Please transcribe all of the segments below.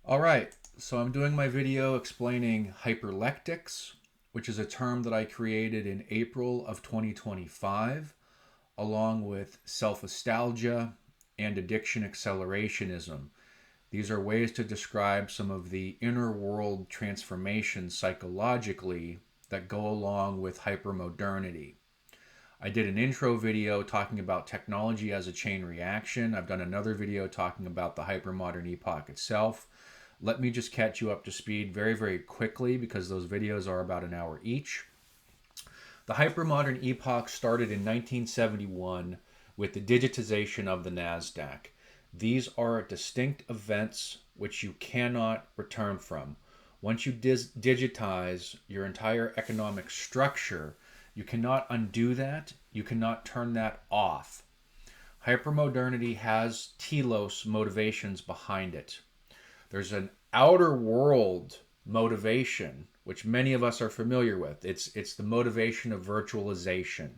All right, so I'm doing my video explaining hyperlectics, which is a term that I created in April of 2025, along with self-nostalgia and addiction accelerationism. These are ways to describe some of the inner world transformations psychologically that go along with hypermodernity. I did an intro video talking about technology as a chain reaction. I've done another video talking about the hypermodern epoch itself. Let me just catch you up to speed very, very quickly because those videos are about an hour each. The hypermodern epoch started in 1971 with the digitization of the NASDAQ. These are distinct events which you cannot return from. Once you digitize your entire economic structure, you cannot undo that. You cannot turn that off. Hypermodernity has telos motivations behind it. There's an outer world motivation, which many of us are familiar with. It's the motivation of virtualization,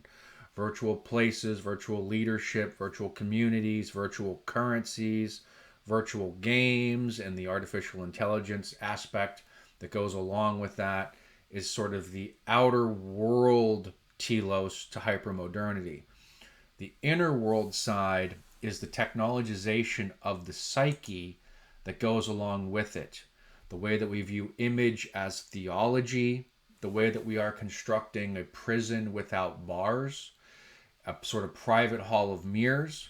virtual places, virtual leadership, virtual communities, virtual currencies, virtual games, and the artificial intelligence aspect that goes along with that is sort of the outer world telos to hypermodernity. The inner world side is the technologization of the psyche that goes along with it. The way that we view image as theology, the way that we are constructing a prison without bars, a sort of private hall of mirrors.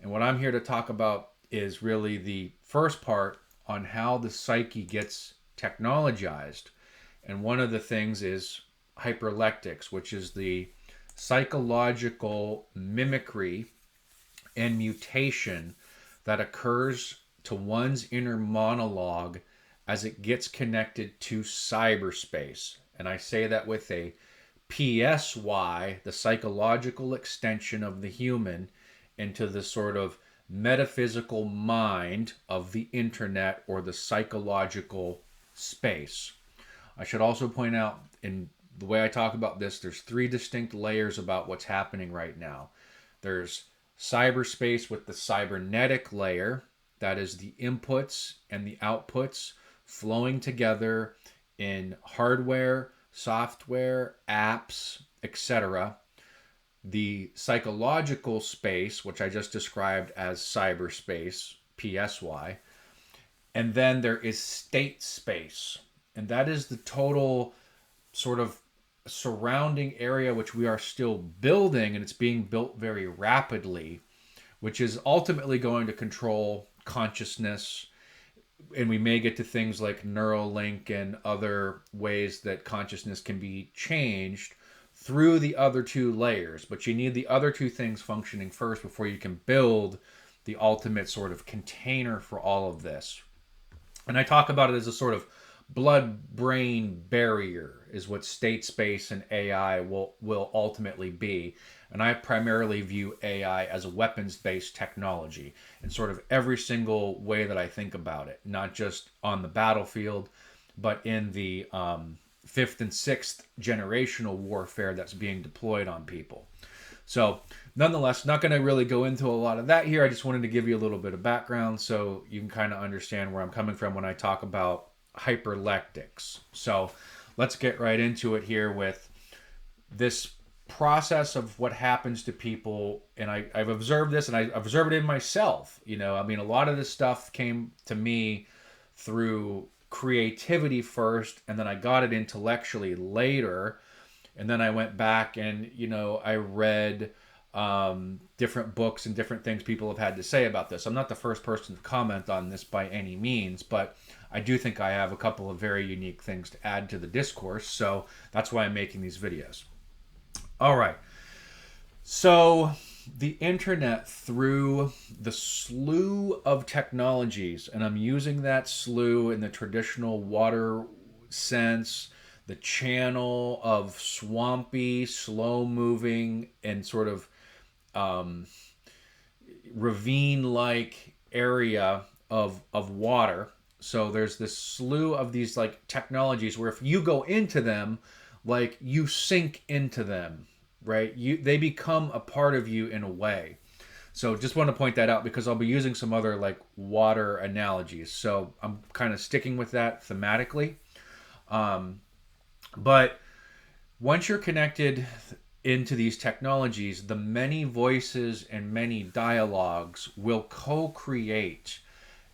And what I'm here to talk about is really the first part on how the psyche gets technologized. And one of the things is hyperlectics, which is the psychological mimicry and mutation that occurs to one's inner monologue as it gets connected to cyberspace. And I say that with a PSY, the psychological extension of the human into the sort of metaphysical mind of the internet or the psychological space. I should also point out, in the way I talk about this, there's three distinct layers about what's happening right now. There's cyberspace with the cybernetic layer, that is the inputs and the outputs flowing together in hardware, software, apps, etc. The psychological space, which I just described as cyberspace, PSY. And then there is state space. And that is the total sort of surrounding area which we are still building, and it's being built very rapidly, which is ultimately going to control consciousness. And we may get to things like Neuralink and other ways that consciousness can be changed through the other two layers. But you need the other two things functioning first before you can build the ultimate sort of container for all of this. And I talk about it as a sort of blood-brain barrier is what state space and AI will ultimately be. And I primarily view AI as a weapons-based technology in sort of every single way that I think about it, not just on the battlefield, but in the fifth and sixth generational warfare that's being deployed on people. So nonetheless, not going to really go into a lot of that here. I just wanted to give you a little bit of background so you can kind of understand where I'm coming from when I talk about hyperlectics. So let's get right into it here with this process of what happens to people. And I've observed this, and I observed it in myself. I mean, a lot of this stuff came to me through creativity first, and then I got it intellectually later. And then I went back and, I read different books and different things people have had to say about this. I'm not the first person to comment on this by any means, but I do think I have a couple of very unique things to add to the discourse. So that's why I'm making these videos. All right. So the internet, through the slew of technologies, and I'm using that slew in the traditional water sense, the channel of swampy, slow-moving, and sort of ravine-like area of water. So there's this slew of these like technologies where if you go into them, like you sink into them, right? They become a part of you in a way. So just want to point that out because I'll be using some other like water analogies. So I'm kind of sticking with that thematically. But once you're connected into these technologies, the many voices and many dialogues will co-create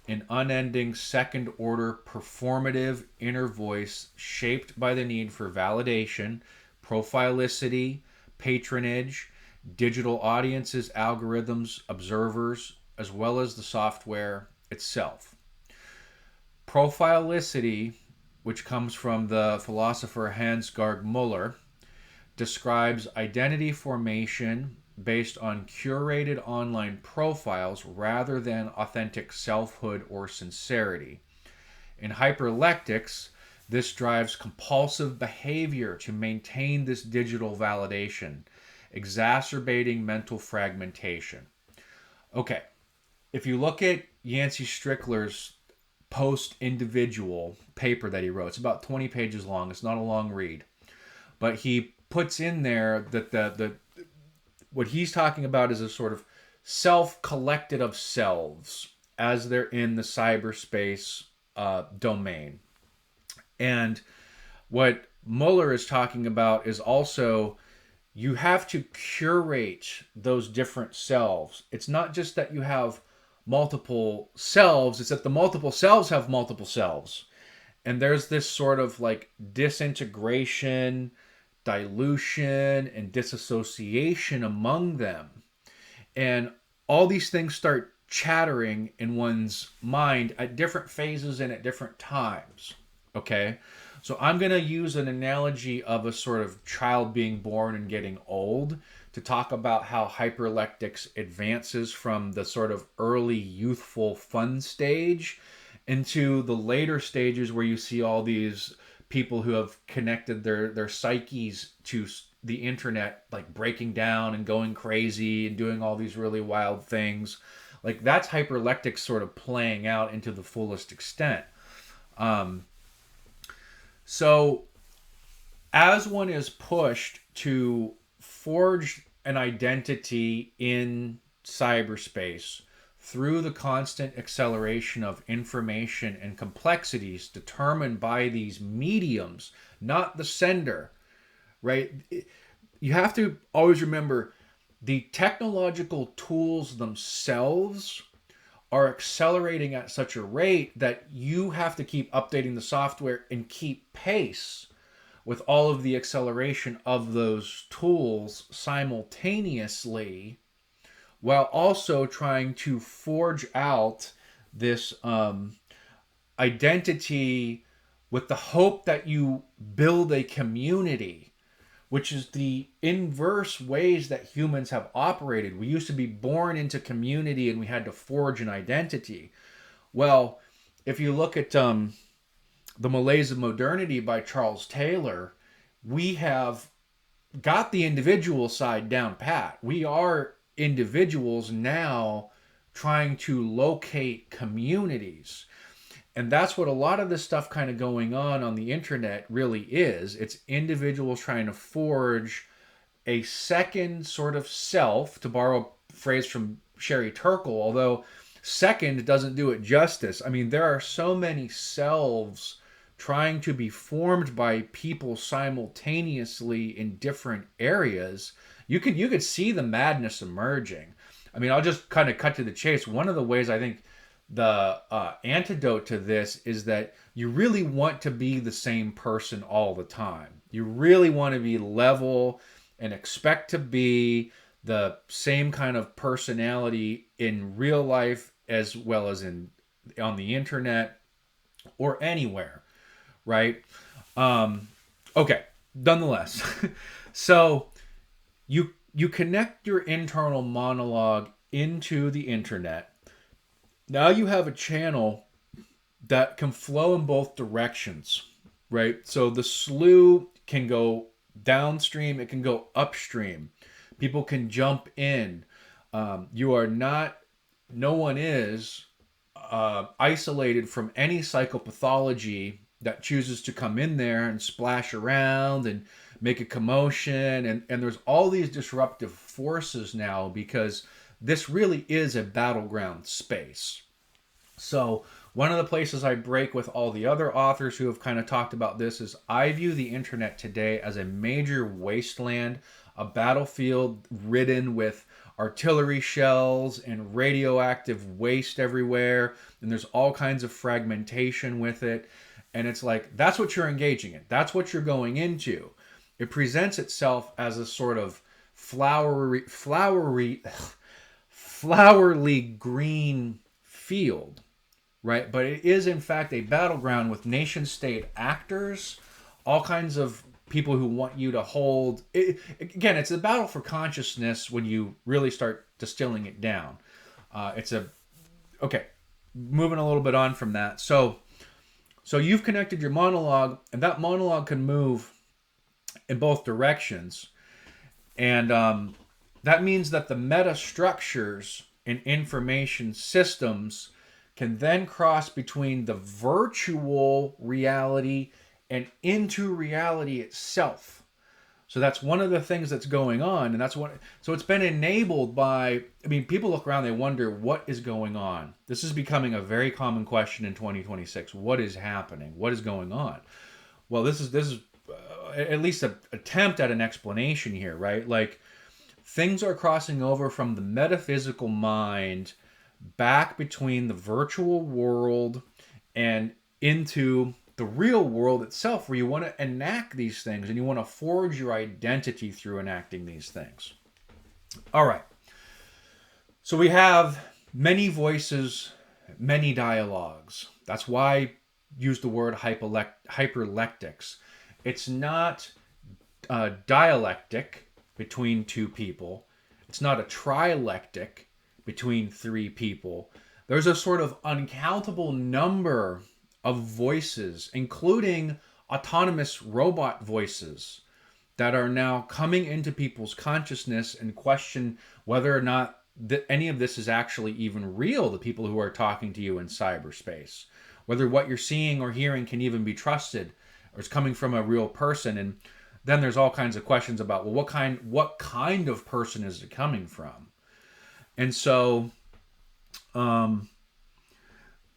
an unending second order performative inner voice shaped by the need for validation, profilicity, patronage, digital audiences, algorithms, observers, as well as the software itself. Profilicity, which comes from the philosopher Hans-Georg Müller, describes identity formation based on curated online profiles rather than authentic selfhood or sincerity. In hyperlectics, this drives compulsive behavior to maintain this digital validation, exacerbating mental fragmentation. Okay, if you look at Yancey Strickler's post-individual paper that he wrote, it's about 20 pages long. It's not a long read. But he puts in there that the what he's talking about is a sort of self-collected of selves as they're in the cyberspace domain. And what Muller is talking about is also you have to curate those different selves. It's not just that you have multiple selves, it's that the multiple selves have multiple selves. And there's this sort of like disintegration, dilution, and disassociation among them. And all these things start chattering in one's mind at different phases and at different times. Okay? So I'm going to use an analogy of a sort of child being born and getting old to talk about how hyperlectics advances from the sort of early youthful fun stage into the later stages where you see all these people who have connected their psyches to the internet, like breaking down and going crazy and doing all these really wild things. Like that's hyperlectics sort of playing out into the fullest extent. So as one is pushed to forge an identity in cyberspace through the constant acceleration of information and complexities determined by these mediums, not the sender, right? You have to always remember the technological tools themselves are accelerating at such a rate that you have to keep updating the software and keep pace with all of the acceleration of those tools simultaneously, while also trying to forge out this identity with the hope that you build a community, which is the inverse ways that humans have operated. We used to be born into community and we had to forge an identity. Well, if you look at The Malaise of Modernity by Charles Taylor, we have got the individual side down pat. We are individuals now trying to locate communities. And that's what a lot of this stuff kind of going on the internet really is. It's individuals trying to forge a second sort of self, to borrow a phrase from Sherry Turkle, although second doesn't do it justice. I mean, there are so many selves trying to be formed by people simultaneously in different areas. You could see the madness emerging. I mean, I'll just kind of cut to the chase. One of the ways I think the antidote to this is that you really want to be the same person all the time. You really want to be level and expect to be the same kind of personality in real life as well as on the internet or anywhere, right? Okay, nonetheless. So you connect your internal monologue into the internet. Now you have a channel that can flow in both directions, right? So the slough can go downstream, it can go upstream. People can jump in. No one is isolated from any psychopathology that chooses to come in there and splash around and make a commotion. And there's all these disruptive forces now because this really is a battleground space. So one of the places I break with all the other authors who have kind of talked about this is I view the internet today as a major wasteland, a battlefield ridden with artillery shells and radioactive waste everywhere, and there's all kinds of fragmentation with it. And it's like, that's what you're engaging in. That's what you're going into. It presents itself as a sort of flowery green field, right? But it is in fact a battleground with nation state actors, all kinds of people who want you to hold it. Again, it's a battle for consciousness when you really start distilling it down. Moving a little bit on from that. So you've connected your monologue, and that monologue can move in both directions. And that means that the meta structures in information systems can then cross between the virtual reality and into reality itself. So that's one of the things that's going on, and so it's been enabled by, people look around, they wonder what is going on. This is becoming a very common question in 2026. What is happening? What is going on? Well, this is at least an attempt at an explanation here, right? Like, things are crossing over from the metaphysical mind back between the virtual world and into the real world itself, where you want to enact these things and you want to forge your identity through enacting these things. All right. So we have many voices, many dialogues. That's why I use the word hyperlectics. It's not a dialectic between two people. It's not a trilectic between three people. There's a sort of uncountable number of voices, including autonomous robot voices, that are now coming into people's consciousness and question whether or not any of this is actually even real, the people who are talking to you in cyberspace. Whether what you're seeing or hearing can even be trusted or is coming from a real person. And then there's all kinds of questions about, well, what kind of person is it coming from? And so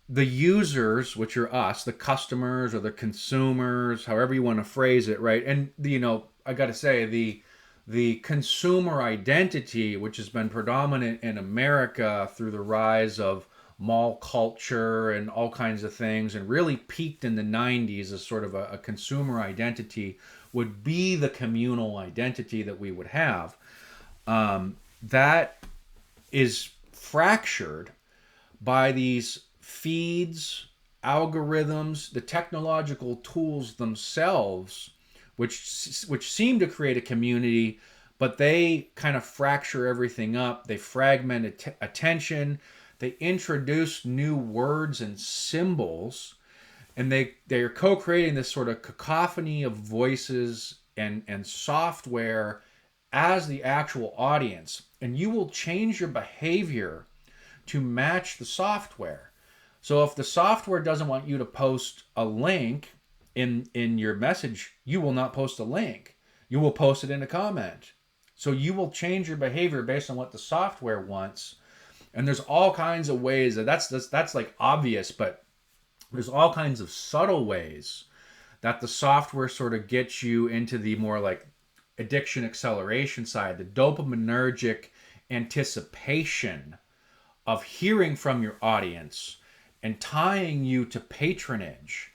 the users, which are us, the customers or the consumers, however you want to phrase it, right? And, I got to say, the consumer identity, which has been predominant in America through the rise of mall culture and all kinds of things, and really peaked in the 90s as sort of a consumer identity, would be the communal identity that we would have. That is fractured by these feeds, algorithms, the technological tools themselves, which seem to create a community, but they kind of fracture everything up. They fragment attention. They introduce new words and symbols, and they are co-creating this sort of cacophony of voices and software as the actual audience. And you will change your behavior to match the software. So if the software doesn't want you to post a link in your message, you will not post a link. You will post it in a comment. So you will change your behavior based on what the software wants. And there's all kinds of ways that's like obvious, but there's all kinds of subtle ways that the software sort of gets you into the more like addiction acceleration side, the dopaminergic anticipation of hearing from your audience and tying you to patronage.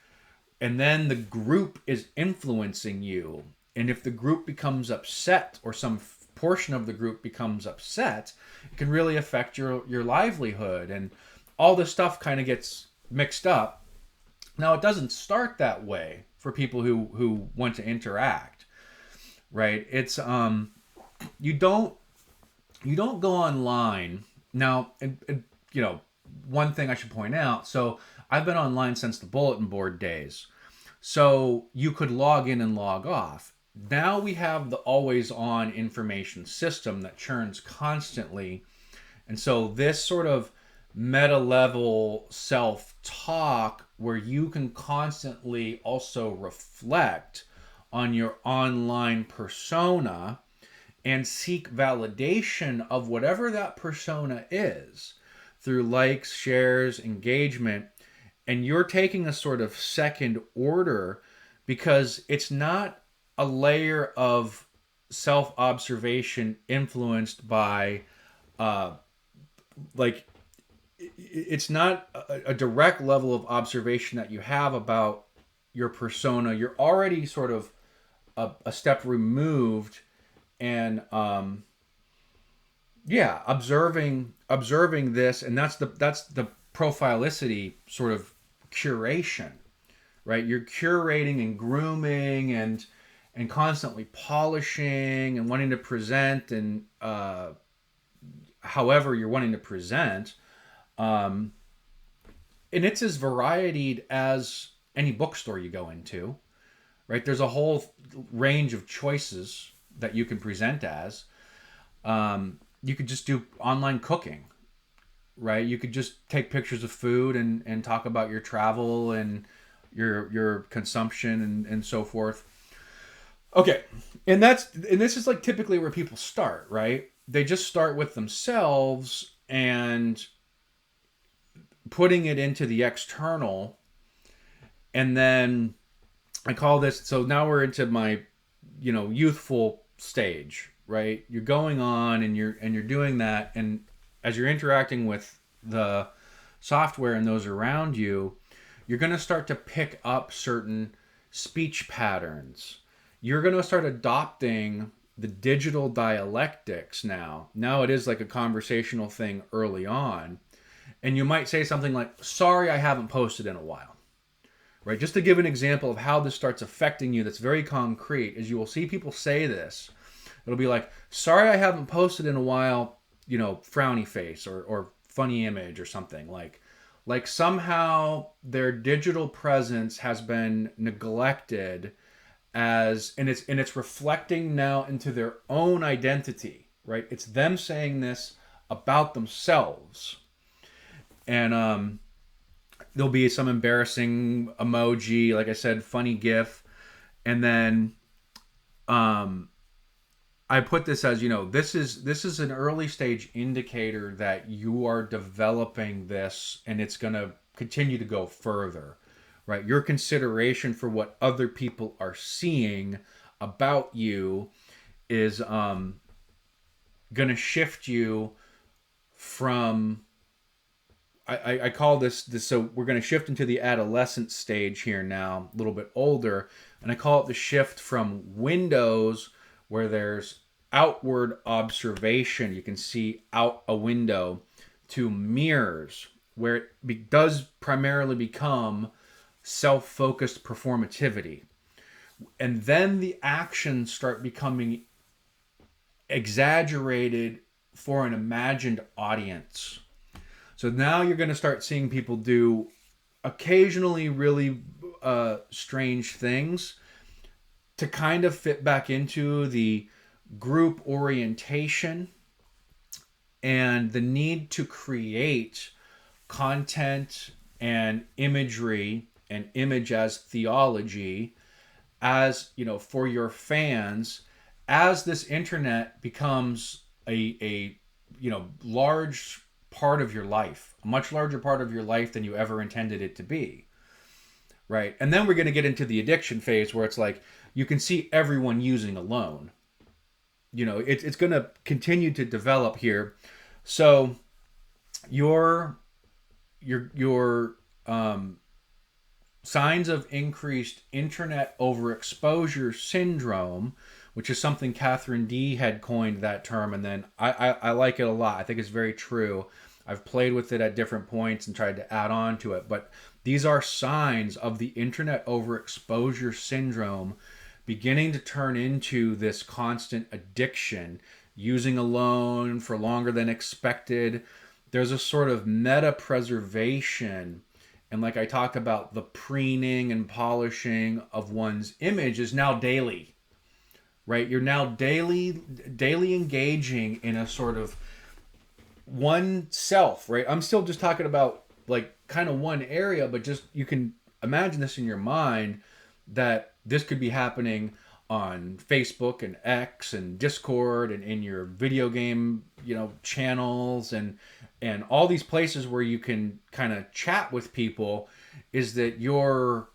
And then the group is influencing you. And if the group becomes upset, or some portion of the group becomes upset, it can really affect your livelihood. And all this stuff kind of gets mixed up. Now, it doesn't start that way for people who want to interact, right? It's you don't go online now. And one thing I should point out. So I've been online since the bulletin board days. So you could log in and log off. Now we have the always on information system that churns constantly. And so this sort of meta level self-talk, where you can constantly also reflect on your online persona and seek validation of whatever that persona is through likes, shares, engagement. And you're taking a sort of second order because it's not a layer of self-observation influenced by like it's not a direct level of observation that you have about your persona. You're already sort of a step removed, and yeah, observing this, and that's the profilicity sort of curation, right? You're curating and grooming and constantly polishing and wanting to present and however you're wanting to present. And it's as varied as any bookstore you go into, right? There's a whole range of choices that you can present as. You could just do online cooking, right? You could just take pictures of food and talk about your travel and your consumption and so forth. Okay. And this is like typically where people start, right? They just start with themselves and putting it into the external. And then I call this, so now we're into my, youthful stage, right? You're going on and you're doing that. And as you're interacting with the software and those around you, you're going to start to pick up certain speech patterns. You're going to start adopting the digital dialectics now. Now it is like a conversational thing early on. And you might say something like, sorry, I haven't posted in a while. Right? Just to give an example of how this starts affecting you that's very concrete, is you will see people say this. It'll be like, sorry, I haven't posted in a while, frowny face or funny image or something. Like somehow their digital presence has been neglected and it's reflecting now into their own identity, right? It's them saying this about themselves. And there'll be some embarrassing emoji, like I said, funny GIF. And then I put this as, this is an early stage indicator that you are developing this and it's going to continue to go further, right? Your consideration for what other people are seeing about you is going to shift you from... I call this, so we're going to shift into the adolescent stage here now, a little bit older, and I call it the shift from windows, where there's outward observation, you can see out a window, to mirrors, where it does primarily become self-focused performativity. And then the actions start becoming exaggerated for an imagined audience. So now you're going to start seeing people do occasionally really strange things to kind of fit back into the group orientation and the need to create content and imagery and image as theology as, for your fans, as this internet becomes a large part of your life, a much larger part of your life than you ever intended it to be, right? And then we're going to get into the addiction phase, where it's like you can see everyone using alone. It's going to continue to develop here. So your signs of increased internet overexposure syndrome, which is something Catherine D had coined that term, and then I like it a lot. I think it's very true. I've played with it at different points and tried to add on to it, but these are signs of the internet overexposure syndrome beginning to turn into this constant addiction, using alone for longer than expected. There's a sort of meta preservation, and like I talked about, the preening and polishing of one's image is now daily. Right? You're now daily engaging in a sort of one self, right? I'm still just talking about like kind of one area, but just you can imagine this in your mind, that this could be happening on Facebook and X and Discord and in your video game, channels and all these places where you can kind of chat with people, is that you're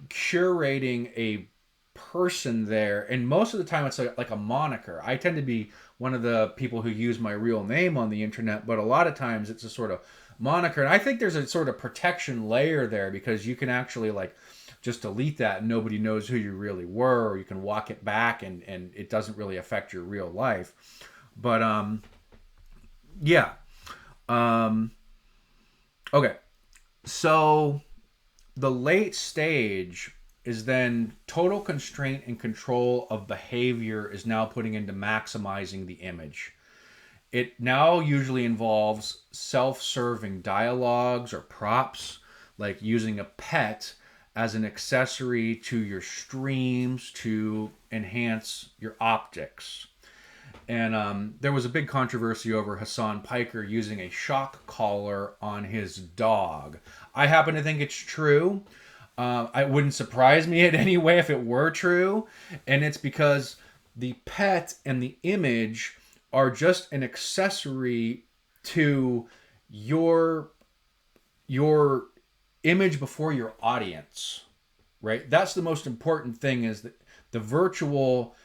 curating a person there, and most of the time it's like a moniker. I tend to be one of the people who use my real name on the internet, but a lot of times it's a sort of moniker, and I think there's a sort of protection layer there, because you can actually like just delete that and nobody knows who you really were, or you can walk it back and it doesn't really affect your real life. But yeah. Okay, so the late stage is then total constraint and control of behavior is now putting into maximizing the image. It now usually involves self-serving dialogues or props, like using a pet as an accessory to your streams to enhance your optics. And there was a big controversy over Hassan Piker using a shock collar on his dog. I happen to think it's true. It wouldn't surprise me in any way if it were true. And it's because the pet and the image are just an accessory to your image before your audience, right? That's the most important thing, is that the virtual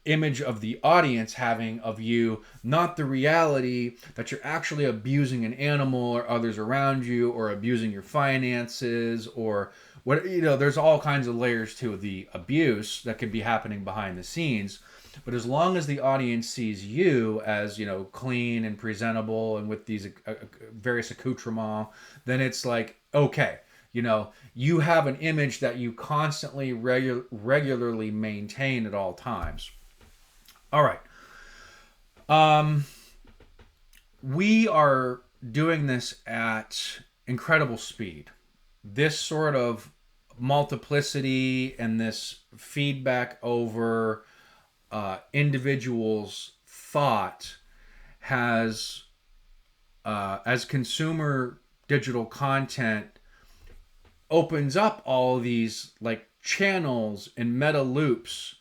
image of the audience having of you, not the reality that you're actually abusing an animal or others around you, or abusing your finances, or what, there's all kinds of layers to the abuse that could be happening behind the scenes. But as long as the audience sees you as, clean and presentable and with these various accoutrements, then it's like, okay, you have an image that you constantly regularly maintain at all times. All right. We are doing this at incredible speed. This sort of multiplicity and this feedback over individuals' thought has, as consumer digital content opens up all these like channels and meta loops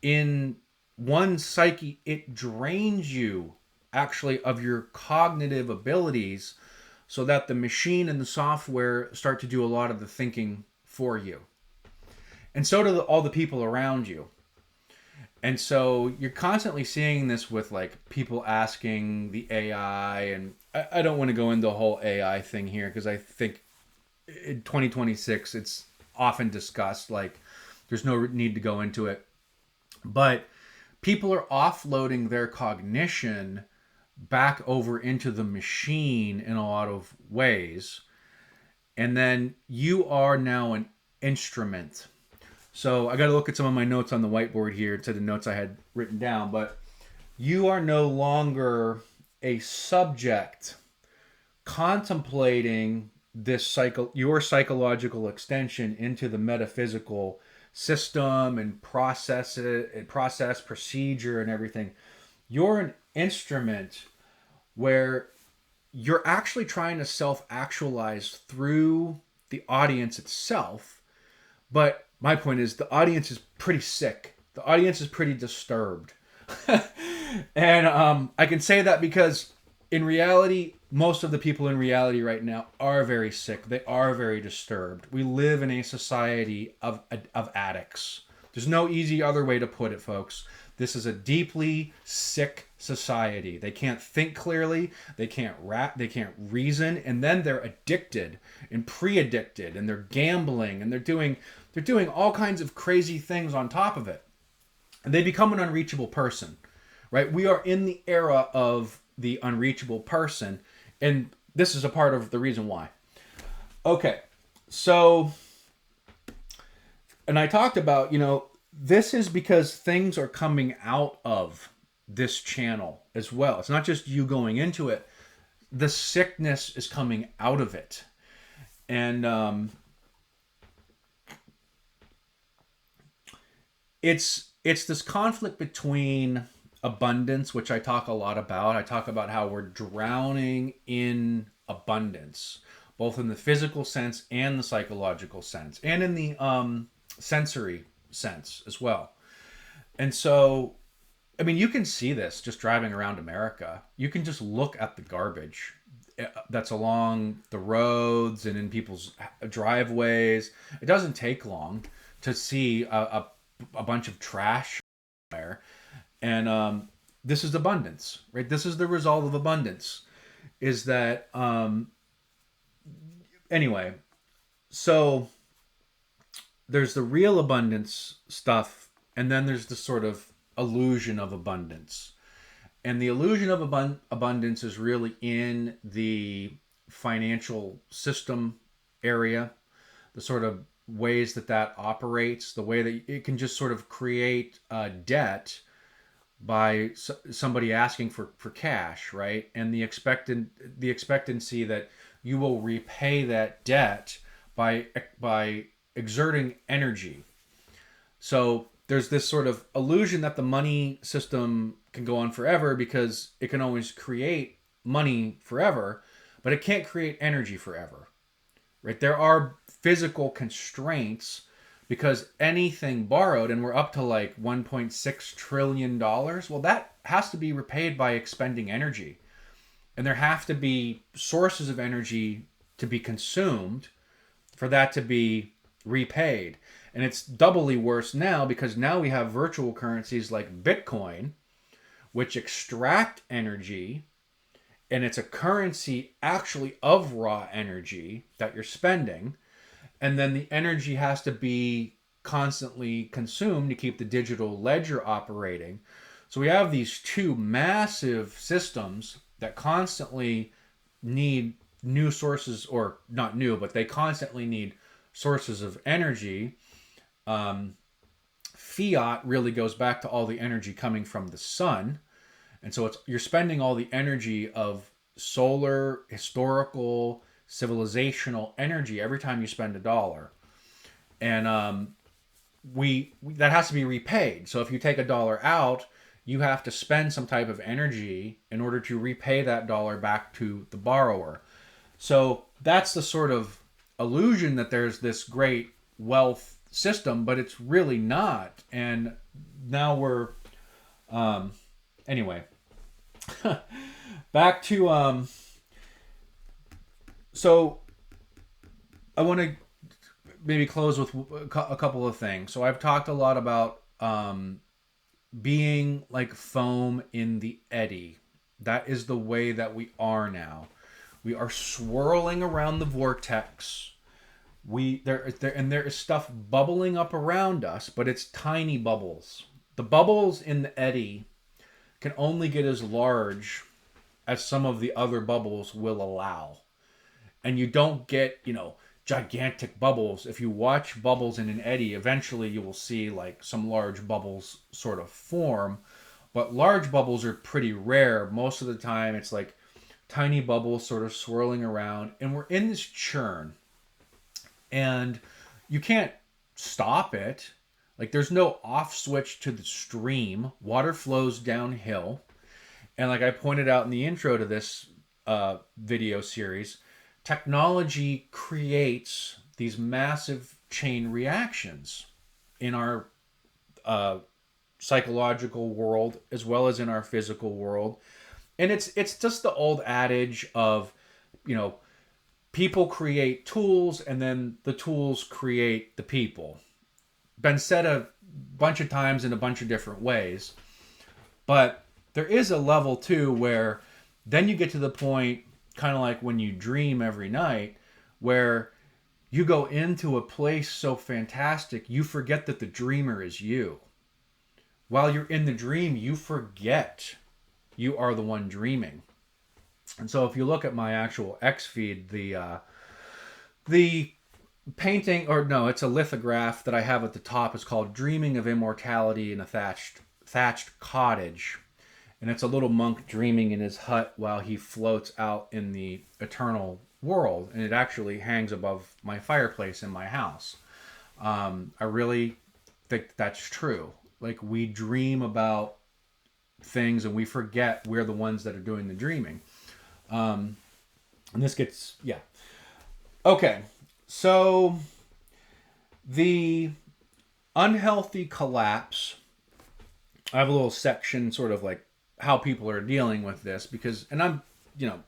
in one psyche, it drains you actually of your cognitive abilities, so that the machine and the software start to do a lot of the thinking for you. And so do all the people around you. And so you're constantly seeing this with like people asking the AI, and I don't want to go into the whole AI thing here, because I think in 2026 it's often discussed, like there's no need to go into it. But people are offloading their cognition back over into the machine in a lot of ways. And then you are now an instrument. So I got to look at some of my notes on the whiteboard here to the notes I had written down. But you are no longer a subject contemplating this your psychological extension into the metaphysical system and process procedure and everything. You're an instrument where you're actually trying to self-actualize through the audience itself. But my point is, the audience is pretty sick. The audience is pretty disturbed. And I can say that because in reality, most of the people in reality right now are very sick. They are very disturbed. We live in a society of addicts. There's no easy other way to put it, folks. This is a deeply sick society. They can't think clearly. They can't they can't reason, and then they're addicted and pre-addicted, and they're gambling, and they're doing all kinds of crazy things on top of it. And they become an unreachable person, right? We are in the era of the unreachable person, and this is a part of the reason why. Okay, so, and I talked about, this is because things are coming out of this channel as well. It's not just you going into it. The sickness is coming out of it. And it's this conflict between abundance, which I talk a lot about. I talk about how we're drowning in abundance, both in the physical sense and the psychological sense, and in the sensory sense as well. And so, I mean, you can see this just driving around America. You can just look at the garbage that's along the roads and in people's driveways. It doesn't take long to see a bunch of trash there. And this is abundance, right? This is the result of abundance. Is that, anyway, so there's the real abundance stuff, and then there's the sort of illusion of abundance. And the illusion of abundance is really in the financial system area, the sort of ways that operates, the way that it can just sort of create debt by somebody asking for cash, right? And the expectancy that you will repay that debt by exerting energy. So there's this sort of illusion that the money system can go on forever because it can always create money forever, but it can't create energy forever, right? There are physical constraints because anything borrowed, and we're up to like $1.6 trillion, well, that has to be repaid by expending energy. And there have to be sources of energy to be consumed for that to be repaid. And it's doubly worse now because now we have virtual currencies like Bitcoin, which extract energy, and it's a currency actually of raw energy that you're spending. And then the energy has to be constantly consumed to keep the digital ledger operating. So we have these two massive systems that constantly need new sources, or not new, but they constantly need sources of energy. Fiat really goes back to all the energy coming from the sun. And so you're spending all the energy of solar, historical, civilizational energy every time you spend $1. And that has to be repaid. So if you take $1 out, you have to spend some type of energy in order to repay that dollar back to the borrower. So that's the sort of illusion that there's this great wealth system, but it's really not. And now we're anyway back to so I want to maybe close with a couple of things. So I've talked a lot about being like foam in the eddy. That is the way that we are now. We are swirling around the vortex. There is stuff bubbling up around us, but it's tiny bubbles. The bubbles in the eddy can only get as large as some of the other bubbles will allow. And you don't get, gigantic bubbles. If you watch bubbles in an eddy, eventually you will see like some large bubbles sort of form. But large bubbles are pretty rare. Most of the time it's like tiny bubbles sort of swirling around. And we're in this churn. And you can't stop it. Like there's no off switch to the stream. Water flows downhill. And like I pointed out in the intro to this video series, technology creates these massive chain reactions in our psychological world as well as in our physical world. And it's just the old adage of, people create tools and then the tools create the people. Been said a bunch of times in a bunch of different ways. But there is a level too where then you get to the point, kind of like when you dream every night, where you go into a place so fantastic, you forget that the dreamer is you. While you're in the dream, you forget you are the one dreaming. And so if you look at my actual X feed, the painting, or no, it's a lithograph that I have at the top. It's called Dreaming of Immortality in a Thatched Cottage. And it's a little monk dreaming in his hut while he floats out in the eternal world. And it actually hangs above my fireplace in my house. I really think that's true. Like we dream about things and we forget we're the ones that are doing the dreaming. And this gets, yeah. Okay. So the unhealthy collapse. I have a little section sort of like how people are dealing with this because, and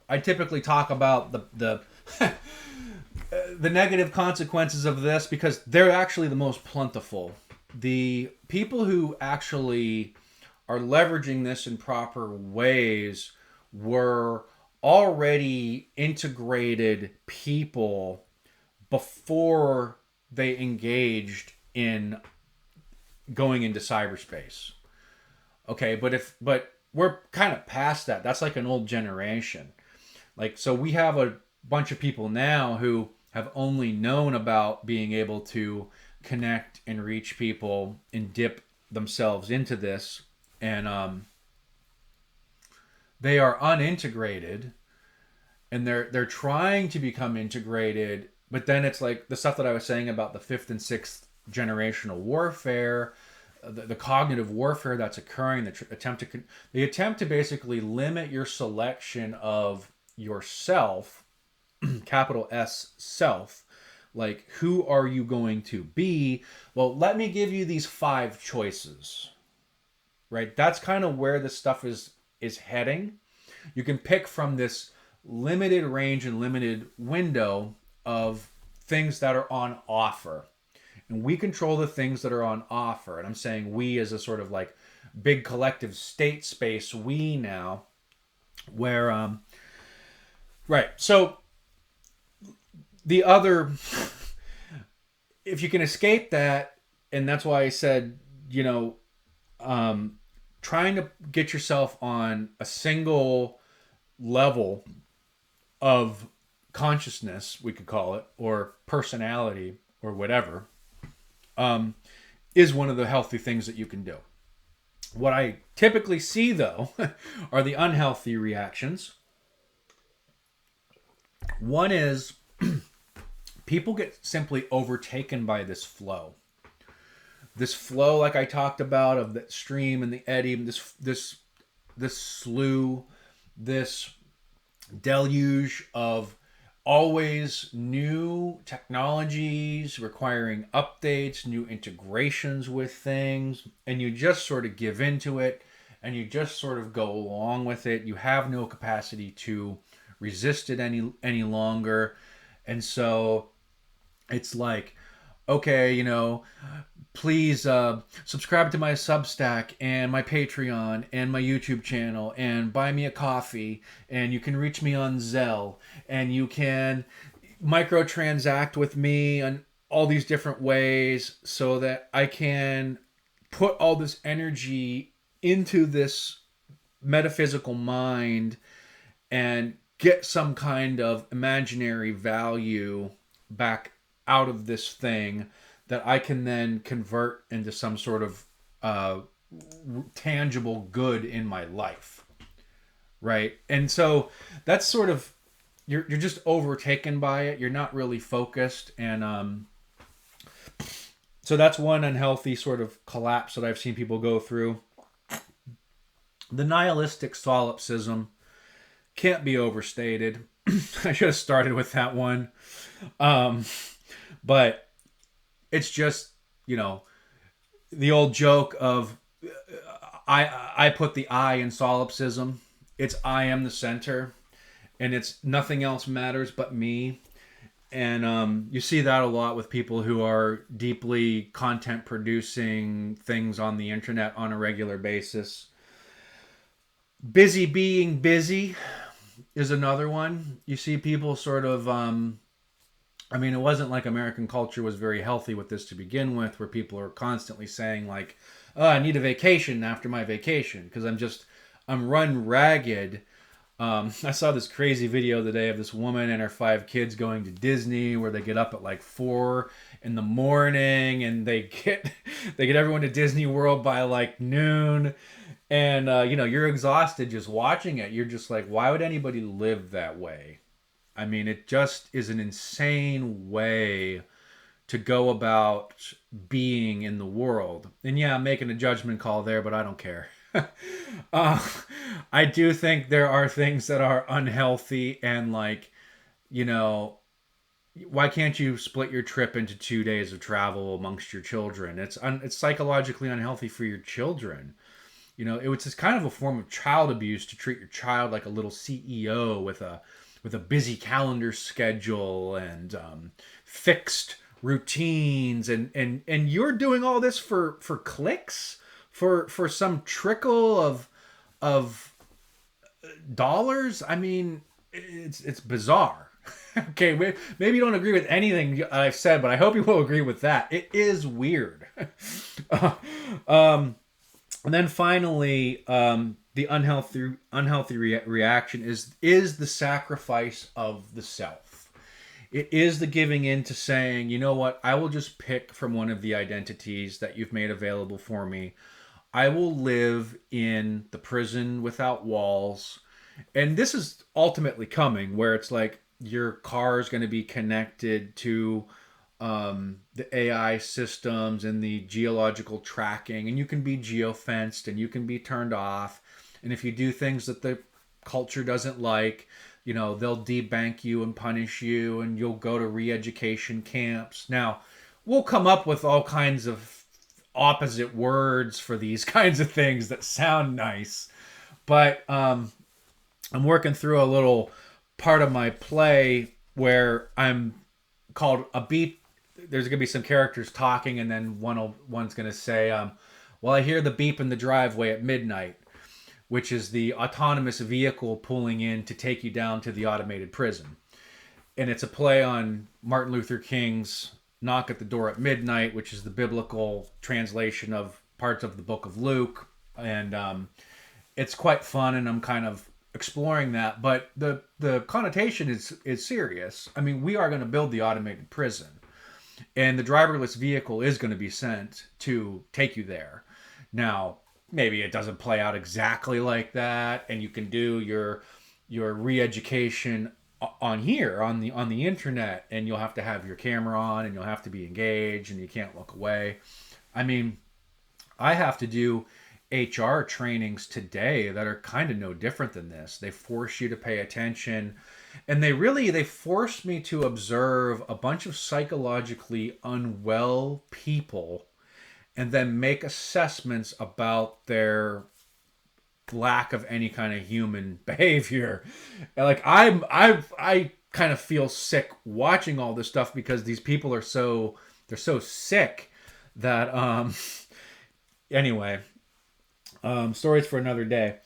I typically talk about the the negative consequences of this because they're actually the most plentiful. The people who actually are leveraging this in proper ways were already integrated people before they engaged in going into cyberspace. Okay, but we're kind of past that. That's like an old generation. Like, so we have a bunch of people now who have only known about being able to connect and reach people and dip themselves into this, and they are unintegrated, and they're trying to become integrated, but then it's like the stuff that I was saying about the fifth and sixth generational warfare, the cognitive warfare that's occurring, the attempt to basically limit your selection of yourself, capital S self, like who are you going to be? Well, let me give you these 5 choices. Right? That's kind of where this stuff is heading. You can pick from this limited range and limited window of things that are on offer. And we control the things that are on offer. And I'm saying we as a sort of like big collective state space, we now, where, right. So the other, if you can escape that, and that's why I said, trying to get yourself on a single level of consciousness, we could call it, or personality, or whatever, is one of the healthy things that you can do. What I typically see, though, are the unhealthy reactions. One is people get simply overtaken by this flow. This flow, like I talked about, of the stream and the eddy, this slough, this deluge of always new technologies requiring updates, new integrations with things, and you just sort of give into it and you just sort of go along with it. You have no capacity to resist it any longer. And so it's like, okay, please subscribe to my Substack and my Patreon and my YouTube channel and buy me a coffee, and you can reach me on Zelle, and you can microtransact with me in all these different ways so that I can put all this energy into this metaphysical mind and get some kind of imaginary value back out of this thing that I can then convert into some sort of tangible good in my life, right? And so that's sort of, you're just overtaken by it. You're not really focused, and so that's one unhealthy sort of collapse that I've seen people go through. The nihilistic solipsism can't be overstated. I should have started with that one, but it's just, the old joke of I put the I in solipsism. It's I am the center, and it's nothing else matters but me. And you see that a lot with people who are deeply content producing things on the internet on a regular basis. Busy being busy is another one. You see people sort of it wasn't like American culture was very healthy with this to begin with, where people are constantly saying like, oh, I need a vacation after my vacation because I'm run ragged. I saw this crazy video today of this woman and her 5 kids going to Disney, where they get up at like 4 in the morning and they get everyone to Disney World by like noon. And, you're exhausted just watching it. You're just like, why would anybody live that way? I mean, it just is an insane way to go about being in the world. And yeah, I'm making a judgment call there, but I don't care. I do think there are things that are unhealthy, and like, why can't you split your trip into 2 days of travel amongst your children? It's psychologically unhealthy for your children. You know, it was just kind of a form of child abuse to treat your child like a little CEO with a busy calendar schedule and fixed routines, and you're doing all this for clicks, for some trickle of dollars. I mean, it's bizarre. Okay, maybe you don't agree with anything I've said, but I hope you will agree with that. It is weird. And then finally, the unhealthy reaction is the sacrifice of the self. It is the giving in to saying, you know what, I will just pick from one of the identities that you've made available for me. I will live in the prison without walls. And this is ultimately coming where it's like your car is going to be connected to the AI systems and the geological tracking, and you can be geofenced and you can be turned off. And if you do things that the culture doesn't like, you know, they'll debank you and punish you, and you'll go to re-education camps. Now, we'll come up with all kinds of opposite words for these kinds of things that sound nice, but I'm working through a little part of my play where I'm called a beep. There's going to be some characters talking, and then one's going to say, well, I hear the beep in the driveway at midnight, which is the autonomous vehicle pulling in to take you down to the automated prison. And it's a play on Martin Luther King's knock at the door at midnight, which is the biblical translation of parts of the book of Luke. And it's quite fun, and I'm kind of exploring that. But the connotation is serious. I mean, we are going to build the automated prison, and the driverless vehicle is going to be sent to take you there. Now, maybe it doesn't play out exactly like that, and you can do your re-education on here on the internet, and you'll have to have your camera on, and you'll have to be engaged, and you can't look away. I mean, I have to do HR trainings today that are kind of no different than this. They force you to pay attention, and they force me to observe a bunch of psychologically unwell people and then make assessments about their lack of any kind of human behavior. And like I kind of feel sick watching all this stuff, because these people are so sick that anyway, stories for another day.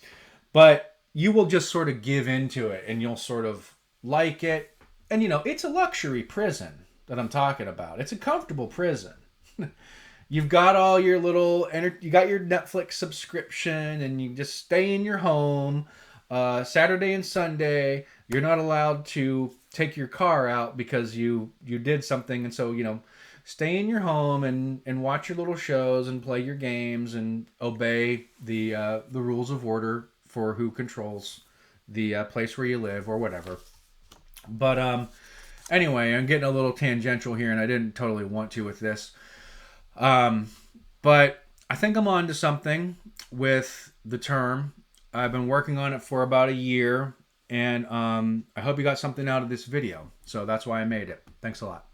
But you will just sort of give into it, and you'll sort of like it. And, you know, it's a luxury prison that I'm talking about. It's a comfortable prison. You've got all your you got your Netflix subscription, and you just stay in your home. Saturday and Sunday, you're not allowed to take your car out because you did something. And so, you know, stay in your home and watch your little shows and play your games and obey the rules of order for who controls the place where you live or whatever. But anyway, I'm getting a little tangential here, and I didn't totally want to with this. But I think I'm on to something with the term. I've been working on it for about a year, and I hope you got something out of this video. So that's why I made it. Thanks a lot.